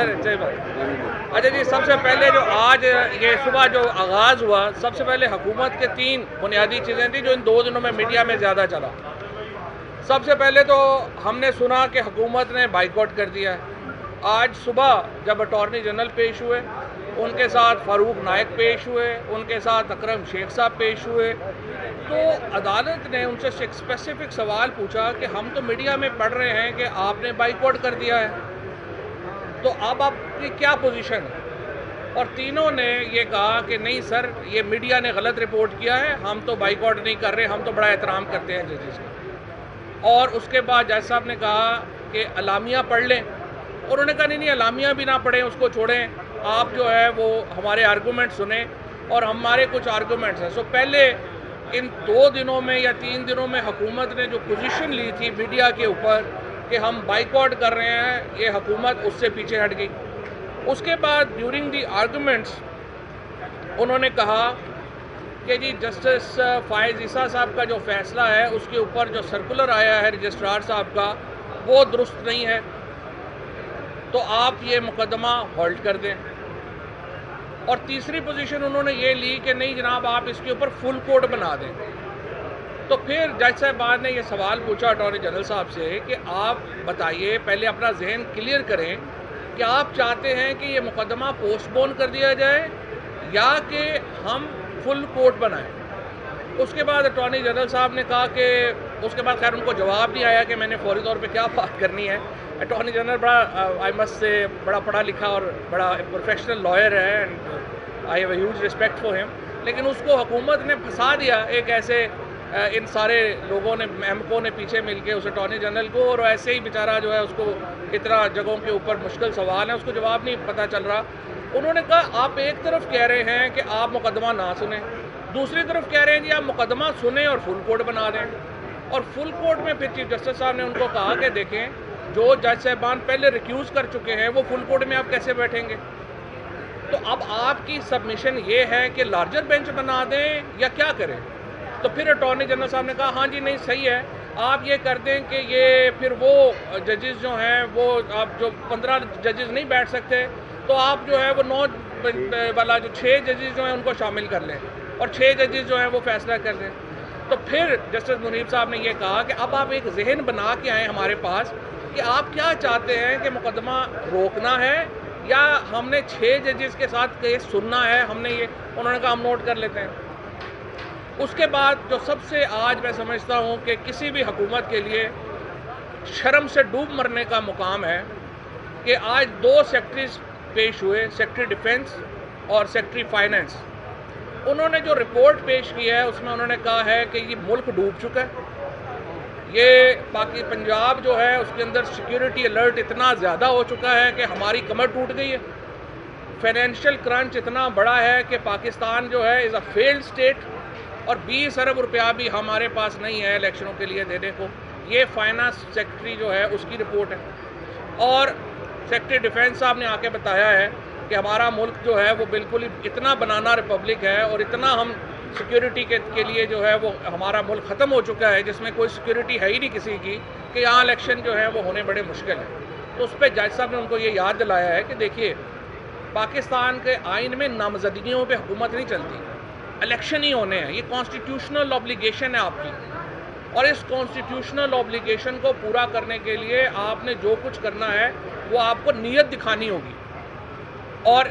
سر اچھا جی، سب سے پہلے جو آج یہ صبح جو آغاز ہوا، سب سے پہلے حکومت کے 3 بنیادی چیزیں تھیں جو ان 2 دنوں میں میڈیا میں زیادہ چلا۔ سب سے پہلے تو ہم نے سنا کہ حکومت نے بائیکاٹ کر دیا ہے۔ آج صبح جب اٹارنی جنرل پیش ہوئے، ان کے ساتھ فاروق نائک پیش ہوئے، ان کے ساتھ اکرم شیخ صاحب پیش ہوئے، تو عدالت نے ان سے ایک اسپیسیفک سوال پوچھا کہ ہم تو میڈیا میں پڑھ رہے ہیں کہ آپ نے بائیکاٹ کر دیا ہے، تو اب آپ کی کیا پوزیشن ہے؟ اور تینوں نے یہ کہا کہ نہیں سر، یہ میڈیا نے غلط رپورٹ کیا ہے، ہم تو بائیکاٹ نہیں کر رہے، ہم تو بڑا احترام کرتے ہیں ججز کا۔ اور اس کے بعد جج صاحب نے کہا کہ اعلامیہ پڑھ لیں، اور انہوں نے کہا نہیں اعلامیہ بھی نہ پڑھیں، اس کو چھوڑیں، آپ جو ہے وہ ہمارے آرگومنٹ سنیں، اور ہمارے کچھ آرگومنٹس ہیں۔ پہلے ان 2 دنوں میں یا 3 دنوں میں حکومت نے جو پوزیشن لی تھی میڈیا کے اوپر کہ ہم بائیکاٹ کر رہے ہیں، یہ حکومت اس سے پیچھے ہٹ گئی۔ اس کے بعد ڈیورنگ دی آرگومنٹس انہوں نے کہا کہ جی جسٹس فائز عیسیٰ صاحب کا جو فیصلہ ہے اس کے اوپر جو سرکولر آیا ہے رجسٹرار صاحب کا وہ درست نہیں ہے، تو آپ یہ مقدمہ ہولڈ کر دیں۔ اور تیسری پوزیشن انہوں نے یہ لی کہ نہیں جناب، آپ اس کے اوپر فل کوڈ بنا دیں۔ تو پھر جج صاحبان نے یہ سوال پوچھا اٹارنی جنرل صاحب سے کہ آپ بتائیے، پہلے اپنا ذہن کلیئر کریں کہ آپ چاہتے ہیں کہ یہ مقدمہ پوسٹ پون کر دیا جائے یا کہ ہم فل کورٹ بنائیں۔ اس کے بعد اٹارنی جنرل صاحب نے کہا کہ اس کے بعد خیر ان کو جواب نہیں آیا کہ میں نے فوری طور پہ کیا بات کرنی ہے۔ اٹارنی جنرل بڑا آئی مسٹ سے بڑا پڑھا لکھا اور بڑا پروفیشنل لائر ہے، and I have a huge respect for ہم، لیکن اس کو حکومت نے پھنسا دیا ایک ایسے ان سارے لوگوں نے، احمقوں نے پیچھے مل کے اس اٹارنی جنرل کو، اور ایسے ہی بیچارہ جو ہے اس کو اتنا جگہوں کے اوپر مشکل سوال ہے، اس کو جواب نہیں پتہ چل رہا۔ انہوں نے کہا آپ ایک طرف کہہ رہے ہیں کہ آپ مقدمہ نہ سنیں، دوسری طرف کہہ رہے ہیں جی آپ مقدمہ سنیں اور فل کورٹ بنا دیں۔ اور فل کورٹ میں پھر چیف جسٹس صاحب نے ان کو کہا کہ دیکھیں جو جج صاحبان پہلے ریکیوز کر چکے ہیں وہ فل کورٹ میں آپ کیسے بیٹھیں گے؟ تو اب آپ کی سبمیشن یہ ہے کہ لارجر بینچ بنا دیں یا کیا کریں؟ تو پھر اٹارنی جنرل صاحب نے کہا ہاں جی نہیں صحیح ہے، آپ یہ کر دیں کہ یہ پھر وہ ججز جو ہیں وہ آپ جو 15 ججز نہیں بیٹھ سکتے تو آپ جو ہے وہ 9 والا جو 6 ججز جو ہیں ان کو شامل کر لیں اور 6 ججز جو ہیں وہ فیصلہ کر دیں۔ تو پھر جسٹس منیب صاحب نے یہ کہا کہ اب آپ ایک ذہن بنا کے آئیں ہمارے پاس کہ آپ کیا چاہتے ہیں کہ مقدمہ روکنا ہے یا ہم نے 6 ججز کے ساتھ کیس سننا ہے، ہم نے یہ انہوں نے کہا ہم نوٹ کر لیتے ہیں۔ اس کے بعد جو سب سے آج میں سمجھتا ہوں کہ کسی بھی حکومت کے لیے شرم سے ڈوب مرنے کا مقام ہے کہ آج 2 سیکرٹریز پیش ہوئے، سیکرٹری ڈیفنس اور سیکرٹری فائننس۔ انہوں نے جو رپورٹ پیش کی ہے اس میں انہوں نے کہا ہے کہ یہ ملک ڈوب چکا ہے، یہ باقی پنجاب جو ہے اس کے اندر سیکیورٹی الرٹ اتنا زیادہ ہو چکا ہے کہ ہماری کمر ٹوٹ گئی ہے، فائنینشیل کرنچ اتنا بڑا ہے کہ پاکستان جو ہے از اے فیلڈ اسٹیٹ، اور 20 ارب روپیہ بھی ہمارے پاس نہیں ہے الیکشنوں کے لیے دینے کو۔ یہ فائنانس سیکرٹری جو ہے اس کی رپورٹ ہے۔ اور سیکرٹری ڈیفنس صاحب نے آ کے بتایا ہے کہ ہمارا ملک جو ہے وہ بالکل ہی اتنا بنانا ریپبلک ہے اور اتنا ہم سیکیورٹی کے لیے جو ہے وہ ہمارا ملک ختم ہو چکا ہے، جس میں کوئی سیکیورٹی ہے ہی نہیں کسی کی، کہ یہاں الیکشن جو ہے وہ ہونے بڑے مشکل ہیں۔ تو اس پہ جج صاحب نے ان کو یہ یاد دلایا ہے کہ دیکھیے پاکستان کے آئین میں نامزدگیوں پہ حکومت نہیں چلتی، الیکشن ہی ہونے ہیں، یہ کانسٹیٹیوشنل اوبلیگیشن ہے آپ کی، اور اس کانسٹیٹیوشنل اوبلیگیشن کو پورا کرنے کے لیے آپ نے جو کچھ کرنا ہے وہ آپ کو نیت دکھانی ہوگی، اور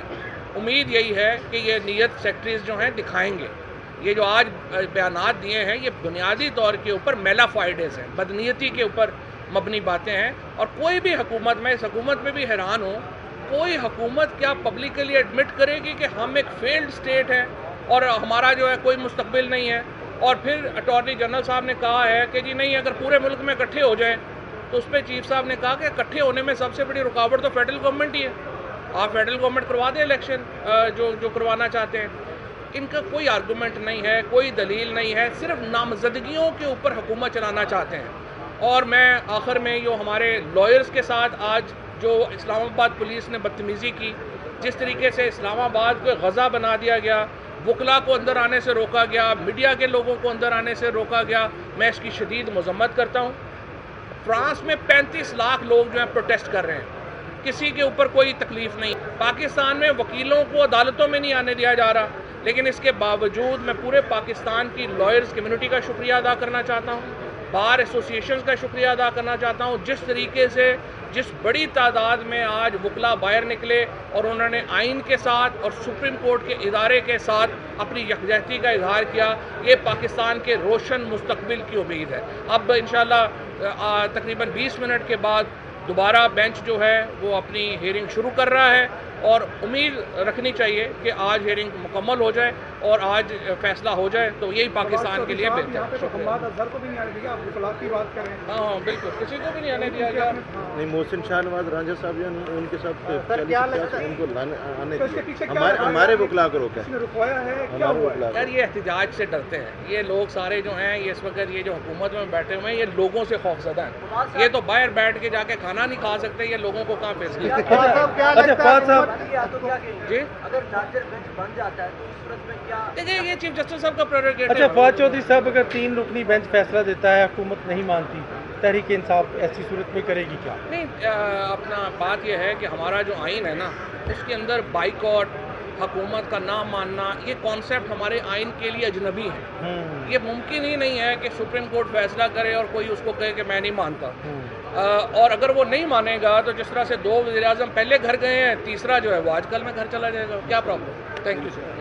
امید یہی ہے کہ یہ نیت سیکرٹریز جو ہیں دکھائیں گے۔ یہ جو آج بیانات دیے ہیں یہ بنیادی طور کے اوپر میلافائڈز ہیں، بدنیتی کے اوپر مبنی باتیں ہیں، اور کوئی بھی حکومت، میں اس حکومت میں بھی حیران ہوں، کوئی حکومت کیا پبلکلی ایڈمٹ کرے گی کہ ہم ایک فیلڈ اسٹیٹ ہے اور ہمارا جو ہے کوئی مستقبل نہیں ہے؟ اور پھر اٹارنی جنرل صاحب نے کہا ہے کہ جی نہیں اگر پورے ملک میں اکٹھے ہو جائیں، تو اس پہ چیف صاحب نے کہا کہ اکٹھے ہونے میں سب سے بڑی رکاوٹ تو فیڈرل گورنمنٹ ہی ہے، آپ فیڈرل گورنمنٹ کروا دیں الیکشن جو کروانا چاہتے ہیں۔ ان کا کوئی آرگومنٹ نہیں ہے، کوئی دلیل نہیں ہے، صرف نامزدگیوں کے اوپر حکومت چلانا چاہتے ہیں۔ اور میں آخر میں جو ہمارے لائرز کے ساتھ آج جو اسلام آباد پولیس نے بدتمیزی کی، جس طریقے سے اسلام آباد کو غزہ بنا دیا گیا، وکلا کو اندر آنے سے روکا گیا، میڈیا کے لوگوں کو اندر آنے سے روکا گیا، میں اس کی شدید مذمت کرتا ہوں۔ فرانس میں 35 لاکھ لوگ جو ہیں پروٹیسٹ کر رہے ہیں، کسی کے اوپر کوئی تکلیف نہیں. پاکستان میں وکیلوں کو عدالتوں میں نہیں آنے دیا جا رہا, لیکن اس کے باوجود میں پورے پاکستان کی لائرز کمیونٹی کا شکریہ ادا کرنا چاہتا ہوں, بار ایسوسیشنز کا شکریہ ادا کرنا چاہتا ہوں, جس طریقے سے جس بڑی تعداد میں آج وکلا باہر نکلے اور انہوں نے آئین کے ساتھ اور سپریم کورٹ کے ادارے کے ساتھ اپنی یکجہتی کا اظہار کیا. یہ پاکستان کے روشن مستقبل کی امید ہے. اب انشاءاللہ تقریباً 20 منٹ کے بعد دوبارہ بینچ جو ہے وہ اپنی ہیئرنگ شروع کر رہا ہے, اور امید رکھنی چاہیے کہ آج ہیئرنگ مکمل ہو جائے اور آج فیصلہ ہو جائے, تو یہی پاکستان کے لیے بہتر ہے. ہاں بالکل, کسی کو بھی نہیں آنے دیا گیا. نہیں, محسن شاہ نواز رانجھا صاحب ان کے ساتھ ان کو آنے ہمارے وکلا کو روکا ہے. یار یہ احتجاج سے ڈرتے ہیں یہ لوگ سارے جو ہیں, یہ اس وقت یہ جو حکومت میں بیٹھے ہوئے ہیں یہ لوگوں سے خوف زدہ ہیں. یہ تو باہر بیٹھ کے جا کے کھانا نہیں کھا سکتے, یہ لوگوں کو کہاں فیس کرتے جی. اگر لارجر بینچ بن جاتا ہے تو اس صورت میں کیا دیکھیں یہ چیف جسٹس صاحب کا پریروگیٹو. اچھا فواد چودھری صاحب, اگر 3 رکنی بینچ فیصلہ دیتا ہے, حکومت نہیں مانتی, تحریک انصاف ایسی صورت میں کرے گی کیا؟ نہیں, اپنا بات یہ ہے کہ ہمارا جو آئین ہے نا اس کے اندر بائیکاٹ, حکومت کا نہ ماننا, یہ کانسیپٹ ہمارے آئین کے لیے اجنبی ہے. یہ ممکن ہی نہیں ہے کہ سپریم کورٹ فیصلہ کرے اور کوئی اس کو کہے کہ میں نہیں مانتا. اور اگر وہ نہیں مانے گا تو جس طرح سے 2 وزیر اعظم پہلے گھر گئے ہیں, تیسرا جو ہے وہ آج کل میں گھر چلا جائے گا. کیا پرابلم؟ Thank you sir.